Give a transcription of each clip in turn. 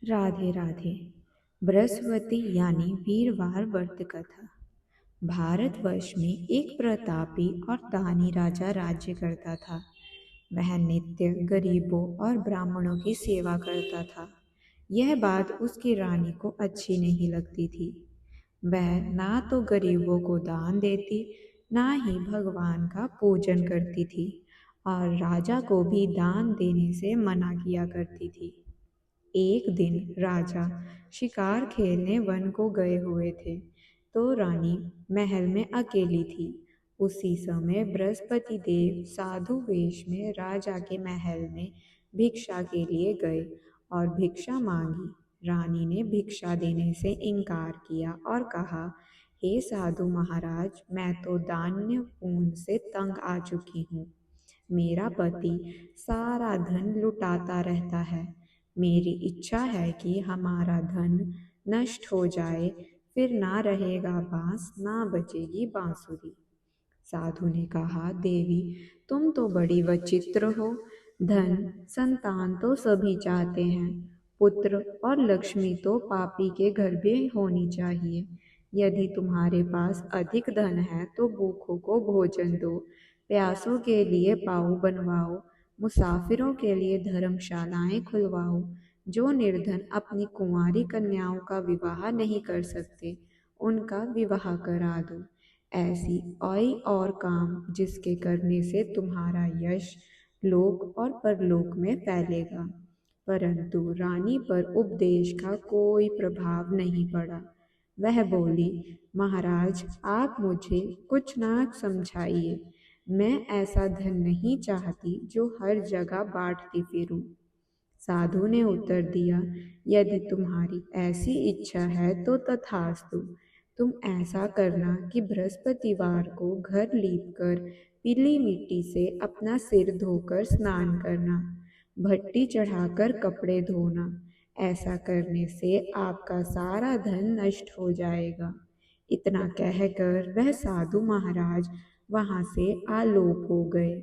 राधे राधे। बृहस्पति यानी वीरवार व्रत कथा। भारतवर्ष में एक प्रतापी और दानी राजा राज्य करता था। वह नित्य गरीबों और ब्राह्मणों की सेवा करता था। यह बात उसकी रानी को अच्छी नहीं लगती थी। वह ना तो गरीबों को दान देती, ना ही भगवान का पूजन करती थी, और राजा को भी दान देने से मना किया करती थी। एक दिन राजा शिकार खेलने वन को गए हुए थे, तो रानी महल में अकेली थी। उसी समय बृहस्पति देव साधु वेश में राजा के महल में भिक्षा के लिए गए और भिक्षा मांगी। रानी ने भिक्षा देने से इनकार किया और कहा, हे साधु महाराज, मैं तो दान्य पुण्य से तंग आ चुकी हूँ। मेरा पति सारा धन लुटाता रहता है। मेरी इच्छा है कि हमारा धन नष्ट हो जाए, फिर ना रहेगा बांस, ना बचेगी बांसुरी। साधु ने कहा, देवी, तुम तो बड़ी विचित्र हो। धन संतान तो सभी चाहते हैं। पुत्र और लक्ष्मी तो पापी के घर भी होनी चाहिए। यदि तुम्हारे पास अधिक धन है तो भूखों को भोजन दो, प्यासों के लिए पाँव बनवाओ, मुसाफिरों के लिए धर्मशालाएं खुलवाओ। जो निर्धन अपनी कुंवारी कन्याओं का विवाह नहीं कर सकते, उनका विवाह करा दो। ऐसी और काम जिसके करने से तुम्हारा यश लोक और परलोक में फैलेगा। परंतु रानी पर उपदेश का कोई प्रभाव नहीं पड़ा। वह बोली, महाराज, आप मुझे कुछ ना समझाइए। मैं ऐसा धन नहीं चाहती जो हर जगह बांटती फिरूं। साधु ने उत्तर दिया, यदि तुम्हारी ऐसी इच्छा है तो तथास्तु। तुम ऐसा करना कि बृहस्पतिवार को घर लीपकर पीली मिट्टी से अपना सिर धोकर स्नान करना, भट्टी चढ़ाकर कपड़े धोना। ऐसा करने से आपका सारा धन नष्ट हो जाएगा। इतना कहकर वह साधु महाराज वहां से आलोप हो गए।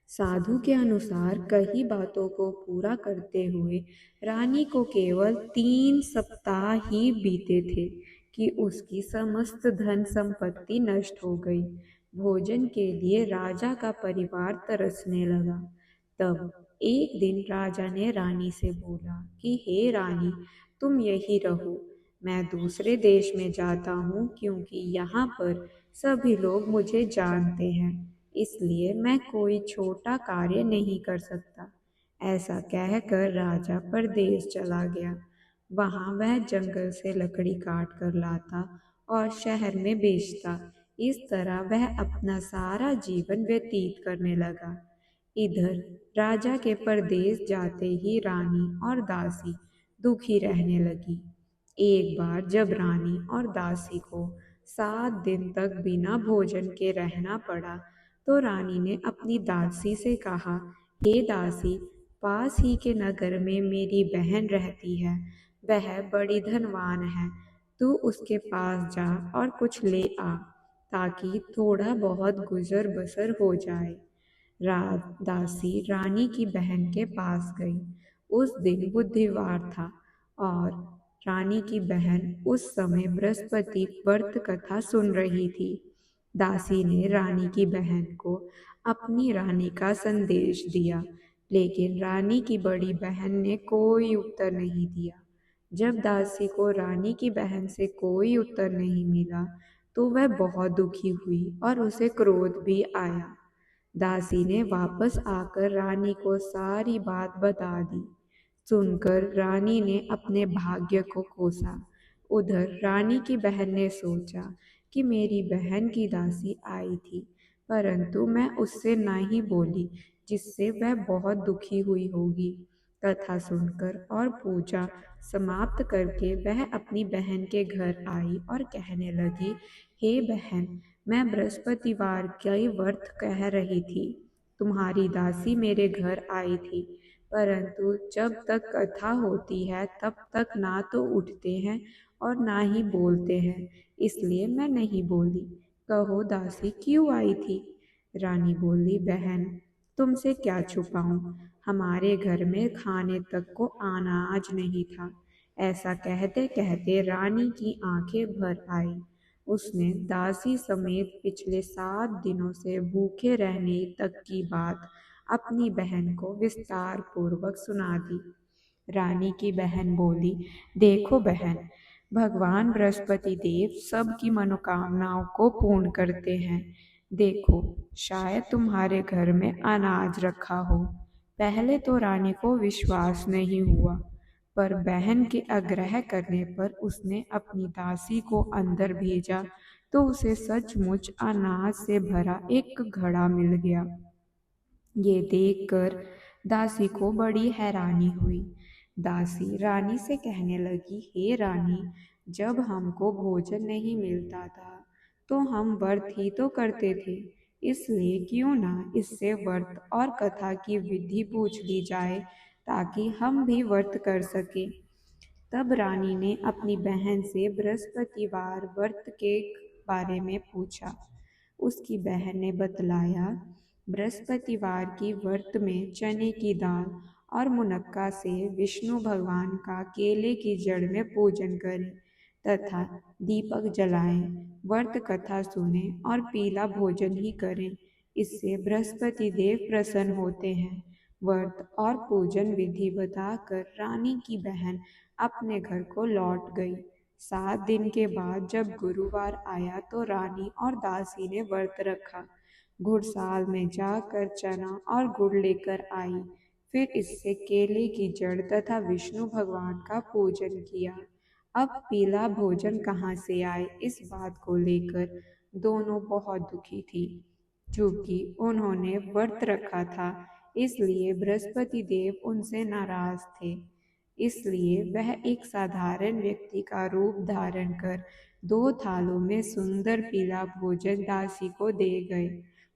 साधु के अनुसार कई बातों को पूरा करते हुए रानी को केवल 3 सप्ताह ही बीते थे कि उसकी समस्त धन संपत्ति नष्ट हो गई। भोजन के लिए राजा का परिवार तरसने लगा। तब एक दिन राजा ने रानी से बोला कि हे रानी, तुम यही रहो। मैं दूसरे देश में जाता हूँ क्योंकि यहाँ पर सभी लोग मुझे जानते हैं, इसलिए मैं कोई छोटा कार्य नहीं कर सकता। ऐसा कहकर राजा परदेश चला गया। वहां वह जंगल से लकड़ी काट कर लाता और शहर में बेचता। इस तरह वह अपना सारा जीवन व्यतीत करने लगा। इधर राजा के परदेश जाते ही रानी और दासी दुखी रहने लगी। एक बार जब रानी और दासी को 7 दिन तक बिना भोजन के रहना पड़ा, तो रानी ने अपनी दासी से कहा, हे दासी, पास ही के नगर में मेरी बहन रहती है। वह बड़ी धनवान है। तू उसके पास जा और कुछ ले आ, ताकि थोड़ा बहुत गुजर बसर हो जाए। दासी रानी की बहन के पास गई। उस दिन बुधवार था और रानी की बहन उस समय बृहस्पति व्रत कथा सुन रही थी। दासी ने रानी की बहन को अपनी रानी का संदेश दिया, लेकिन रानी की बड़ी बहन ने कोई उत्तर नहीं दिया। जब दासी को रानी की बहन से कोई उत्तर नहीं मिला, तो वह बहुत दुखी हुई और उसे क्रोध भी आया। दासी ने वापस आकर रानी को सारी बात बता दी। सुनकर रानी ने अपने भाग्य को कोसा। उधर रानी की बहन ने सोचा कि मेरी बहन की दासी आई थी, परंतु मैं उससे नहीं बोली, जिससे वह बहुत दुखी हुई होगी। कथा सुनकर और पूजा समाप्त करके वह अपनी बहन के घर आई और कहने लगी, हे बहन, मैं बृहस्पतिवार के व्रत कह रही थी। तुम्हारी दासी मेरे घर आई थी, परंतु जब तक कथा होती है तब तक ना तो उठते हैं और ना ही बोलते हैं, इसलिए मैं नहीं बोली। कहो दासी क्यों आई थी? रानी बोली, बहन, तुमसे क्या छुपाऊं? हमारे घर में खाने तक को अनाज नहीं था। ऐसा कहते कहते रानी की आंखें भर आई। उसने दासी समेत पिछले 7 दिनों से भूखे रहने तक की बात अपनी बहन को विस्तार पूर्वक सुना दी। रानी की बहन बोली, देखो बहन, भगवान बृहस्पति देव सबकी मनोकामनाओं को पूर्ण करते हैं। देखो, शायद तुम्हारे घर में अनाज रखा हो। पहले तो रानी को विश्वास नहीं हुआ, पर बहन के आग्रह करने पर उसने अपनी दासी को अंदर भेजा तो उसे सचमुच अनाज से भरा एक घड़ा मिल गया। ये देखकर दासी को बड़ी हैरानी हुई। दासी रानी से कहने लगी, हे रानी, जब हमको भोजन नहीं मिलता था तो हम व्रत ही तो करते थे। इसलिए क्यों ना इससे व्रत और कथा की विधि पूछ ली जाए ताकि हम भी व्रत कर सकें। तब रानी ने अपनी बहन से बृहस्पतिवार व्रत के बारे में पूछा। उसकी बहन ने बतलाया, बृहस्पतिवार की व्रत में चने की दाल और मुनक्का से विष्णु भगवान का केले की जड़ में पूजन करें तथा दीपक जलाएं, व्रत कथा सुने और पीला भोजन ही करें। इससे बृहस्पति देव प्रसन्न होते हैं। व्रत और पूजन विधि बताकर रानी की बहन अपने घर को लौट गई। 7 दिन के बाद जब गुरुवार आया तो रानी और दासी ने व्रत रखा। घुड़साल में जाकर चना और गुड़ लेकर आई। फिर इससे केले की जड़ तथा विष्णु भगवान का पूजन किया। अब पीला भोजन कहाँ से आए, इस बात को लेकर दोनों बहुत दुखी थी। चूंकि उन्होंने व्रत रखा था, इसलिए बृहस्पति देव उनसे नाराज थे। इसलिए वह एक साधारण व्यक्ति का रूप धारण कर 2 थालों में सुंदर पीला भोजन दासी को दे गए।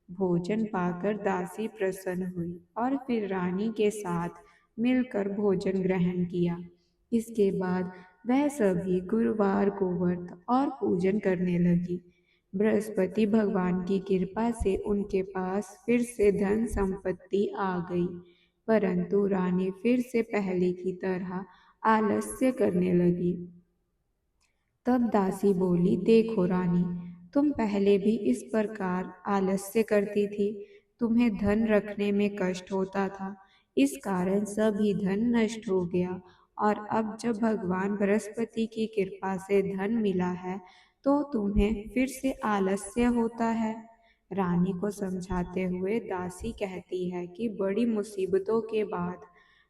भोजन पाकर दासी प्रसन्न हुई और फिर रानी के साथ मिलकर भोजन ग्रहण किया। इसके बाद वह सभी गुरुवार को व्रत और पूजन करने लगी। बृहस्पति भगवान की कृपा से उनके पास फिर से धन संपत्ति आ गई, परंतु रानी फिर से पहले की तरह आलस्य करने लगी। तब दासी बोली, देखो रानी, तुम पहले भी इस प्रकार आलस्य करती थी। तुम्हें धन रखने में कष्ट होता था, इस कारण सभी धन नष्ट हो गया, और अब जब भगवान बृहस्पति की कृपा से धन मिला है तो तुम्हें फिर से आलस्य होता है। रानी को समझाते हुए दासी कहती है कि बड़ी मुसीबतों के बाद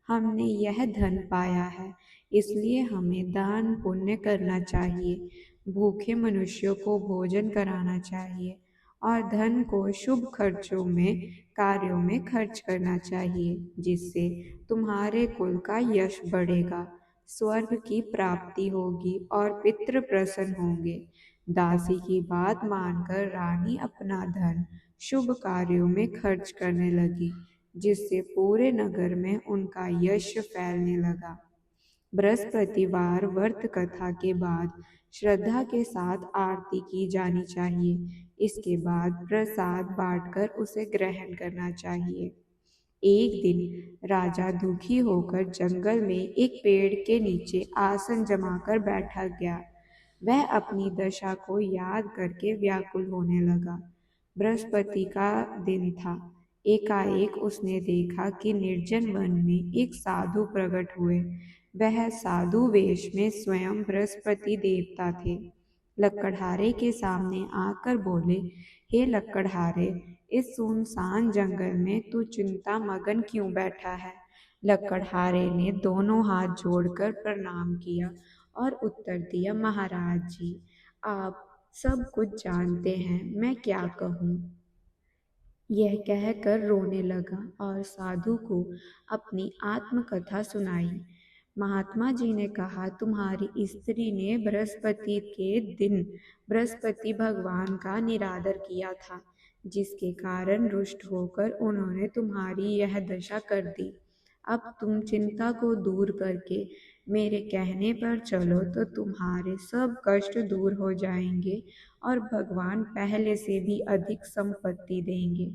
हमने यह धन पाया है, इसलिए हमें दान पुण्य करना चाहिए, भूखे मनुष्यों को भोजन कराना चाहिए और धन को शुभ खर्चों में कार्यों में खर्च करना चाहिए, जिससे तुम्हारे कुल का यश बढ़ेगा, स्वर्ग की प्राप्ति होगी और पितृ प्रसन्न होंगे। दासी की बात मानकर रानी अपना धन शुभ कार्यों में खर्च करने लगी, जिससे पूरे नगर में उनका यश फैलने लगा। बृहस्पतिवार व्रत कथा के बाद श्रद्धा के साथ आरती की जानी चाहिए। इसके बाद प्रसाद बांटकर उसे ग्रहण करना चाहिए। एक दिन राजा दुखी होकर जंगल में एक पेड़ के नीचे आसन जमाकर बैठा गया। वह अपनी दशा को याद करके व्याकुल होने लगा। बृहस्पति का दिन था। एकाएक उसने देखा कि निर्जन वन में एक साधु प्रकट हुए। वह साधु वेश में स्वयं बृहस्पति देवता थे। लकड़हारे के सामने आकर बोले, हे लकड़हारे, इस सुनसान जंगल में तू चिंता मगन क्यों बैठा है? लकड़हारे ने दोनों हाथ जोड़कर प्रणाम किया और उत्तर दिया, महाराज जी, आप सब कुछ जानते हैं, मैं क्या कहूँ। यह कहकर रोने लगा और साधु को अपनी आत्मकथा सुनाई। महात्मा जी ने कहा, तुम्हारी स्त्री ने बृहस्पति के दिन बृहस्पति भगवान का निरादर किया था, जिसके कारण रुष्ट होकर उन्होंने तुम्हारी यह दशा कर दी। अब तुम चिंता को दूर करके मेरे कहने पर चलो तो तुम्हारे सब कष्ट दूर हो जाएंगे और भगवान पहले से भी अधिक संपत्ति देंगे।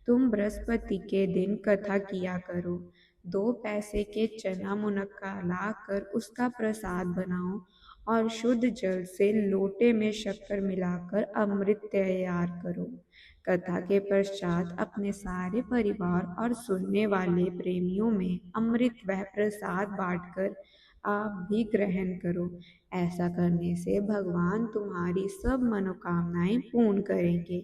तुम बृहस्पति के दिन कथा किया करो। 2 पैसे के चना मुनक्का लाकर उसका प्रसाद बनाओ और शुद्ध जल से लोटे में शक्कर मिलाकर अमृत तैयार करो। कथा के पश्चात अपने सारे परिवार और सुनने वाले प्रेमियों में अमृत व प्रसाद बांटकर आप भी ग्रहण करो। ऐसा करने से भगवान तुम्हारी सब मनोकामनाएं पूर्ण करेंगे।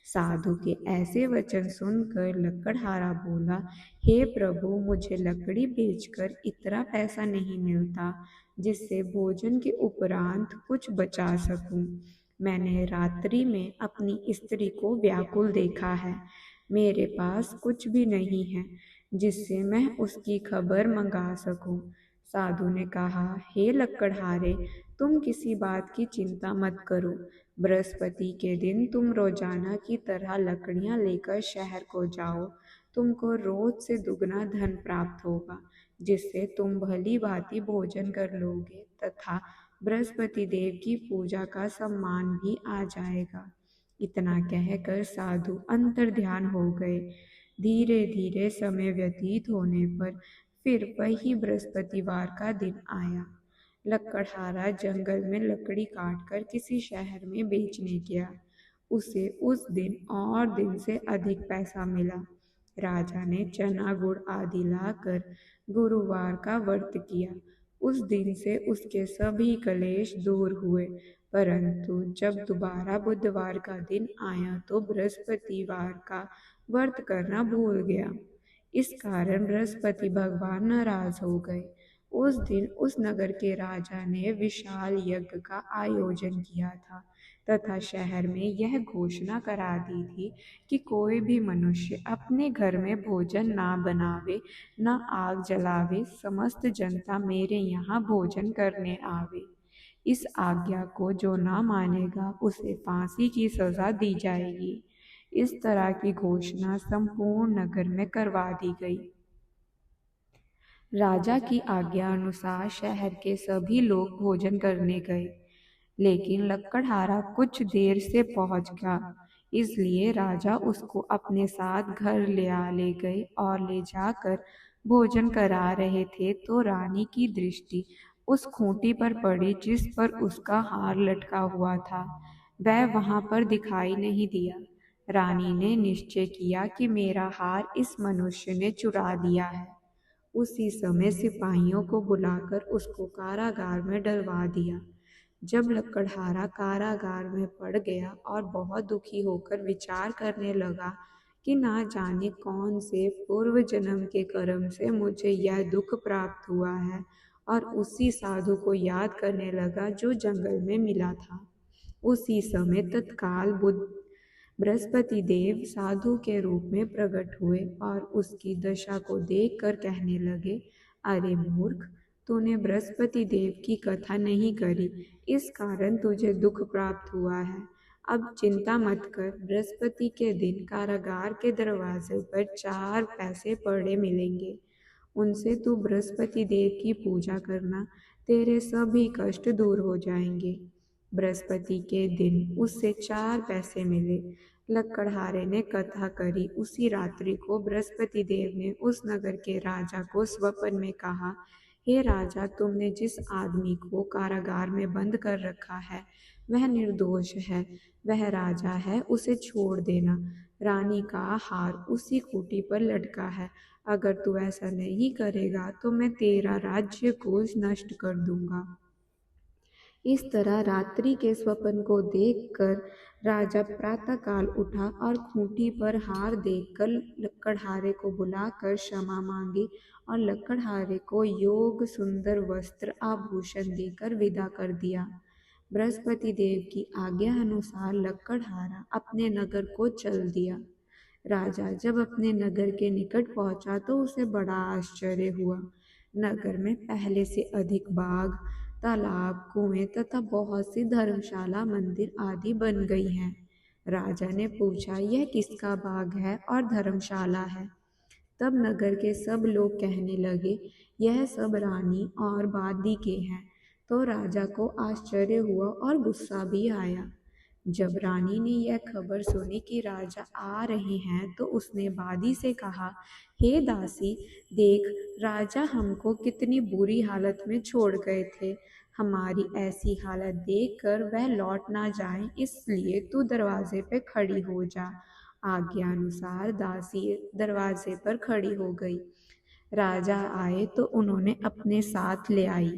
साधु के ऐसे वचन सुनकर लकड़हारा बोला, हे प्रभु, मुझे लकड़ी बेचकर इतना पैसा नहीं मिलता जिससे भोजन के उपरांत कुछ बचा सकूं। मैंने रात्रि में अपनी स्त्री को व्याकुल देखा है। मेरे पास कुछ भी नहीं है जिससे मैं उसकी खबर मंगा सकूं। साधु ने कहा, हे लकड़हारे, तुम किसी बात की चिंता मत करो। बृहस्पति के दिन तुम रोजाना की तरह लकड़ियां लेकर शहर को जाओ। तुमको रोज से दुगना धन प्राप्त होगा, जिससे तुम भली भांति भोजन कर लोगे तथा बृहस्पति देव की पूजा का सम्मान भी आ जाएगा। इतना कहकर साधु अंतर्ध्यान हो गए। धीरे धीरे समय व्यतीत होने पर फिर वही बृहस्पतिवार का दिन आया। लकड़हारा जंगल में लकड़ी काटकर किसी शहर में बेचने गया। उसे उस दिन और दिन से अधिक पैसा मिला। राजा ने चना गुड़ आदि लाकर गुरुवार का व्रत किया। उस दिन से उसके सभी कलेश दूर हुए। परंतु जब दोबारा बुधवार का दिन आया तो बृहस्पतिवार का व्रत करना भूल गया। इस कारण बृहस्पति भगवान नाराज हो गए। उस दिन उस नगर के राजा ने विशाल यज्ञ का आयोजन किया था तथा शहर में यह घोषणा करा दी थी कि कोई भी मनुष्य अपने घर में भोजन ना बनावे, न आग जलावे। समस्त जनता मेरे यहाँ भोजन करने आवे। इस आज्ञा को जो ना मानेगा उसे फांसी की सजा दी जाएगी। इस तरह की घोषणा संपूर्ण नगर में करवा दी गई। राजा की आज्ञा अनुसार शहर के सभी लोग भोजन करने गए, लेकिन लकड़हारा कुछ देर से पहुंच गया। इसलिए राजा उसको अपने साथ घर ले गए और ले जाकर भोजन करा रहे थे तो रानी की दृष्टि उस खूंटी पर पड़ी जिस पर उसका हार लटका हुआ था। वह वहां पर दिखाई नहीं दिया। रानी ने निश्चय किया कि मेरा हार इस मनुष्य ने चुरा दिया है। उसी समय सिपाहियों को बुलाकर उसको कारागार में डलवा दिया। जब लकड़हारा कारागार में पड़ गया और बहुत दुखी होकर विचार करने लगा कि ना जाने कौन से पूर्व जन्म के कर्म से मुझे यह दुख प्राप्त हुआ है, और उसी साधु को याद करने लगा जो जंगल में मिला था। उसी समय तत्काल बुद्ध बृहस्पति देव साधु के रूप में प्रकट हुए और उसकी दशा को देखकर कहने लगे, अरे मूर्ख, तूने बृहस्पति देव की कथा नहीं करी, इस कारण तुझे दुख प्राप्त हुआ है। अब चिंता मत कर। बृहस्पति के दिन कारागार के दरवाजे पर 4 पैसे पड़े मिलेंगे। उनसे तू बृहस्पति देव की पूजा करना, तेरे सभी कष्ट दूर हो जाएंगे। बृहस्पति के दिन उससे 4 पैसे मिले। लकड़हारे ने कथा करी। उसी रात्रि को बृहस्पति देव ने उस नगर के राजा को स्वप्न में कहा, हे राजा, तुमने जिस आदमी को कारागार में बंद कर रखा है वह निर्दोष है, वह राजा है, उसे छोड़ देना। रानी का हार उसी खूंटी पर लटका है। अगर तू ऐसा नहीं करेगा तो मैं तेरा राज्य को नष्ट कर दूंगा। इस तरह रात्रि के स्वप्न को देखकर राजा प्रातःकाल उठा और खूंटी पर हार देखकर लकड़हारे को बुलाकर क्षमा मांगी और लकड़हारे को योग सुंदर वस्त्र आभूषण देकर विदा कर दिया। बृहस्पति देव की आज्ञा अनुसार लकड़हारा अपने नगर को चल दिया। राजा जब अपने नगर के निकट पहुंचा तो उसे बड़ा आश्चर्य हुआ। नगर में पहले से अधिक बाग, तालाब, कुएं तथा बहुत सी धर्मशाला, मंदिर आदि बन गई हैं। राजा ने पूछा, यह किसका बाग है और धर्मशाला है? तब नगर के सब लोग कहने लगे, यह सब रानी और बादी के हैं। तो राजा को आश्चर्य हुआ और गुस्सा भी आया। जब रानी ने यह खबर सुनी कि राजा आ रहे हैं तो उसने बादी से कहा, हे दासी, देख, राजा हमको कितनी बुरी हालत में छोड़ गए थे। हमारी ऐसी हालत देखकर वह लौट ना जाए, इसलिए तू दरवाजे पे खड़ी हो जा। आज्ञा अनुसार दासी दरवाजे पर खड़ी हो गई। राजा आए तो उन्होंने अपने साथ ले आई।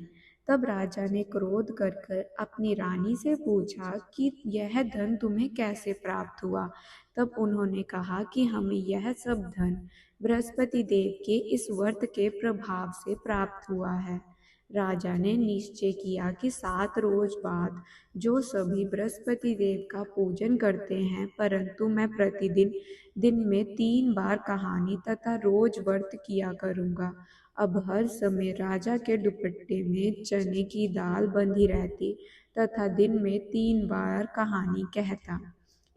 तब राजा ने क्रोध कर कर अपनी रानी से पूछा कि यह धन तुम्हें कैसे प्राप्त हुआ। तब उन्होंने कहा कि हमें यह सब धन बृहस्पति देव के इस व्रत के प्रभाव से प्राप्त हुआ है। राजा ने निश्चय किया कि 7 रोज बाद जो सभी बृहस्पति देव का पूजन करते हैं, परंतु मैं प्रतिदिन दिन में 3 बार कहानी तथा रोज व्रत किया करूँगा। अब हर समय राजा के दुपट्टे में चने की दाल बंधी रहती तथा दिन में 3 बार कहानी कहता।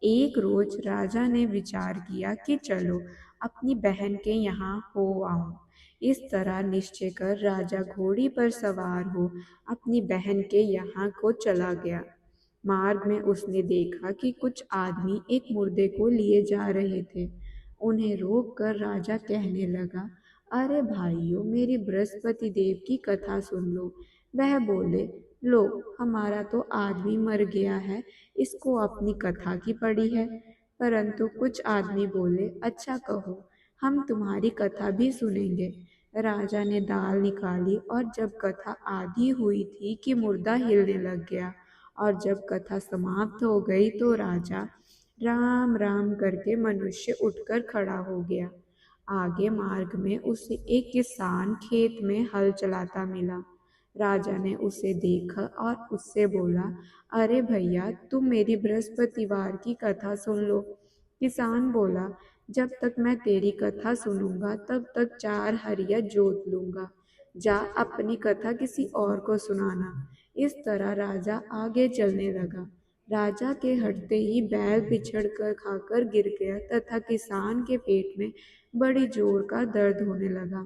एक रोज राजा ने विचार किया कि चलो अपनी बहन के यहाँ हो आऊं। इस तरह निश्चय कर राजा घोड़ी पर सवार हो अपनी बहन के यहाँ को चला गया। मार्ग में उसने देखा कि कुछ आदमी एक मुर्दे को लिए जा रहे थे। उन्हें रोक कर राजा कहने लगा, अरे भाइयों, मेरी बृहस्पति देव की कथा सुन लो। वह बोले, लो, हमारा तो आदमी मर गया है, इसको अपनी कथा की पड़ी है। परंतु कुछ आदमी बोले, अच्छा कहो, हम तुम्हारी कथा भी सुनेंगे। राजा ने दाल निकाली और जब कथा आधी हुई थी कि मुर्दा हिलने लग गया, और जब कथा समाप्त हो गई तो राजा राम राम करके मनुष्य उठकर खड़ा हो गया। आगे मार्ग में उसे एक किसान खेत में हल चलाता मिला। राजा ने उसे देखा और उससे बोला, अरे भैया, तुम मेरी बृहस्पतिवार की कथा सुन लो। किसान बोला, जब तक मैं तेरी कथा सुनूंगा तब तक 4 हरिया जोत लूंगा। जा अपनी कथा किसी और को सुनाना। इस तरह राजा आगे चलने लगा। राजा के हटते ही बैल पिछड़ कर खाकर गिर गया तथा किसान के पेट में बड़ी जोर का दर्द होने लगा।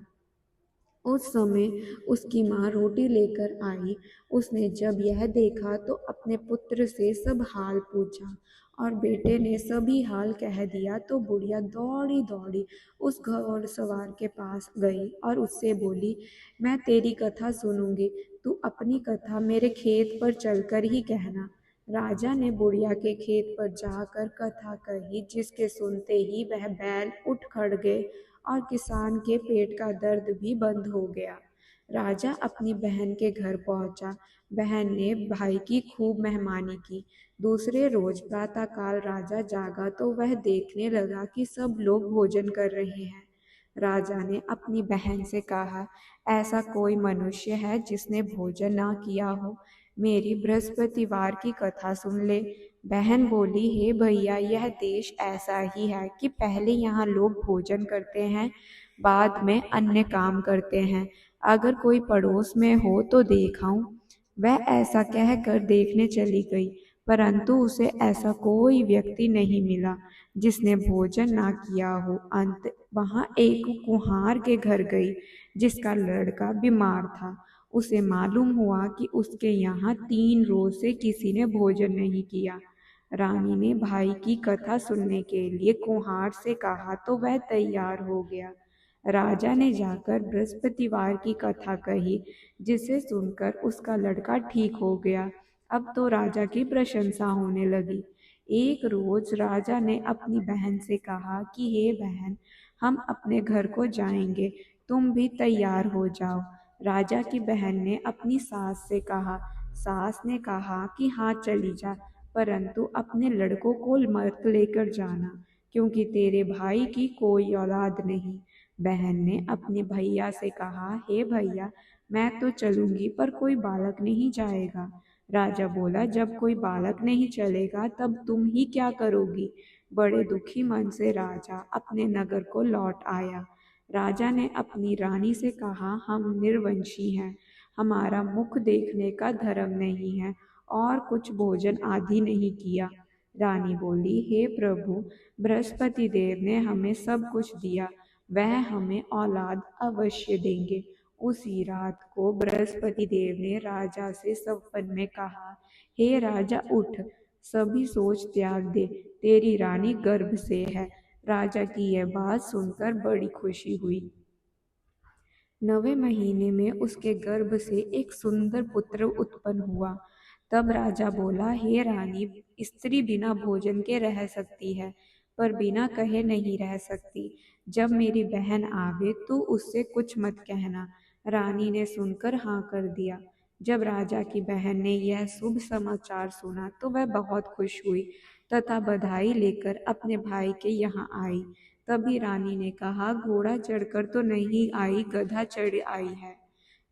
उस समय उसकी माँ रोटी लेकर आई। उसने जब यह देखा तो अपने पुत्र से सब हाल पूछा और बेटे ने सभी हाल कह दिया तो बुढ़िया दौड़ी दौड़ी उस घोड़सवार के पास गई और उससे बोली, मैं तेरी कथा सुनूंगी, तू अपनी कथा मेरे खेत पर चलकर ही कहना। राजा ने बुढ़िया के खेत पर जाकर कथा कही, जिसके सुनते ही वह बैल उठ खड़ गए और किसान के पेट का दर्द भी बंद हो गया। राजा अपनी बहन के घर पहुंचा। बहन ने भाई की खूब मेहमानी की। दूसरे रोज प्रातःकाल राजा जागा तो वह देखने लगा कि सब लोग भोजन कर रहे हैं। राजा ने अपनी बहन से कहा, ऐसा कोई मनुष्य है जिसने भोजन ना किया हो? मेरी बृहस्पतिवार की कथा सुन ले। बहन बोली, हे भैया, यह देश ऐसा ही है कि पहले यहाँ लोग भोजन करते हैं, बाद में अन्य काम करते हैं। अगर कोई पड़ोस में हो तो देखाऊं। वह ऐसा कहकर देखने चली गई, परंतु उसे ऐसा कोई व्यक्ति नहीं मिला जिसने भोजन ना किया हो। अंत वहां एक कुम्हार के घर गई, जिसका लड़का बीमार था। उसे मालूम हुआ कि उसके यहाँ 3 रोज से किसी ने भोजन नहीं किया। रानी ने भाई की कथा सुनने के लिए कुम्हार से कहा तो वह तैयार हो गया। राजा ने जाकर बृहस्पतिवार की कथा कही, जिसे सुनकर उसका लड़का ठीक हो गया। अब तो राजा की प्रशंसा होने लगी। एक रोज राजा ने अपनी बहन से कहा कि हे बहन, हम अपने घर को जाएंगे, तुम भी तैयार हो जाओ। राजा की बहन ने अपनी सास से कहा। सास ने कहा कि हाँ, चली जा, परंतु अपने लड़कों को मत लेकर जाना, क्योंकि तेरे भाई की कोई औलाद नहीं। बहन ने अपने भैया से कहा, हे भैया, मैं तो चलूंगी पर कोई बालक नहीं जाएगा। राजा बोला, जब कोई बालक नहीं चलेगा तब तुम ही क्या करोगी? बड़े दुखी मन से राजा अपने नगर को लौट आया। राजा ने अपनी रानी से कहा, हम निर्वंशी हैं, हमारा मुख देखने का धर्म नहीं है और कुछ भोजन आदि नहीं किया। रानी बोली, हे प्रभु, बृहस्पति देव ने हमें सब कुछ दिया, वह हमें औलाद अवश्य देंगे। उसी रात को बृहस्पति देव ने राजा से सपन में कहा, हे राजा, उठ, सभी सोच त्याग दे, तेरी रानी गर्भ से है। राजा की यह बात सुनकर बड़ी खुशी हुई। 9वें महीने में उसके गर्भ से एक सुंदर पुत्र उत्पन्न हुआ। तब राजा बोला, हे रानी, स्त्री बिना भोजन के रह सकती है, पर बिना कहे नहीं रह सकती। जब मेरी बहन आवे तो उससे कुछ मत कहना। रानी ने सुनकर हाँ कर दिया। जब राजा की बहन ने यह शुभ समाचार सुना तो वह बहुत खुश हुई तथा बधाई लेकर अपने भाई के यहाँ आई। तभी रानी ने कहा, घोड़ा चढ़कर तो नहीं आई, गधा चढ़ आई है।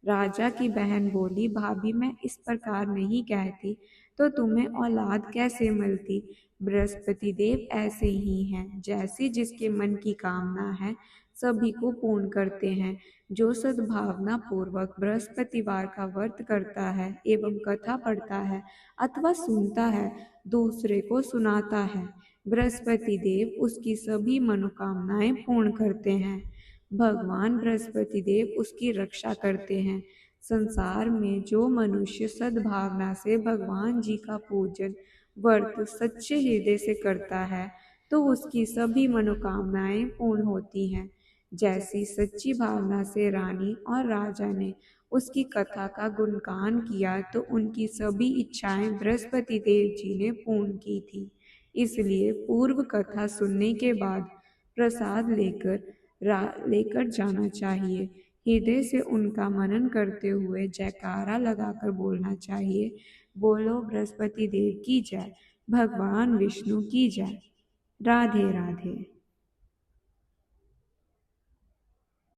राजा की बहन बोली, भाभी, मैं इस प्रकार नहीं कहती तो तुम्हें औलाद कैसे मिलती। बृहस्पति देव ऐसे ही हैं, जैसी जिसके मन की कामना है सभी को पूर्ण करते हैं। जो सद्भावना पूर्वक बृहस्पतिवार का व्रत करता है एवं कथा पढ़ता है अथवा सुनता है, दूसरे को सुनाता है, बृहस्पति देव उसकी सभी मनोकामनाएं पूर्ण करते हैं। भगवान बृहस्पति देव उसकी रक्षा करते हैं। संसार में जो मनुष्य सद्भावना से भगवान जी का पूजन व्रत सच्चे हृदय से करता है तो उसकी सभी मनोकामनाएं पूर्ण होती हैं। जैसी सच्ची भावना से रानी और राजा ने उसकी कथा का गुणगान किया तो उनकी सभी इच्छाएं बृहस्पति देव जी ने पूर्ण की थी। इसलिए पूर्व कथा सुनने के बाद प्रसाद लेकर जाना चाहिए। हृदय से उनका मनन करते हुए जयकारा लगाकर बोलना चाहिए, बोलो बृहस्पति देव की जय, भगवान विष्णु की जय। राधे राधे।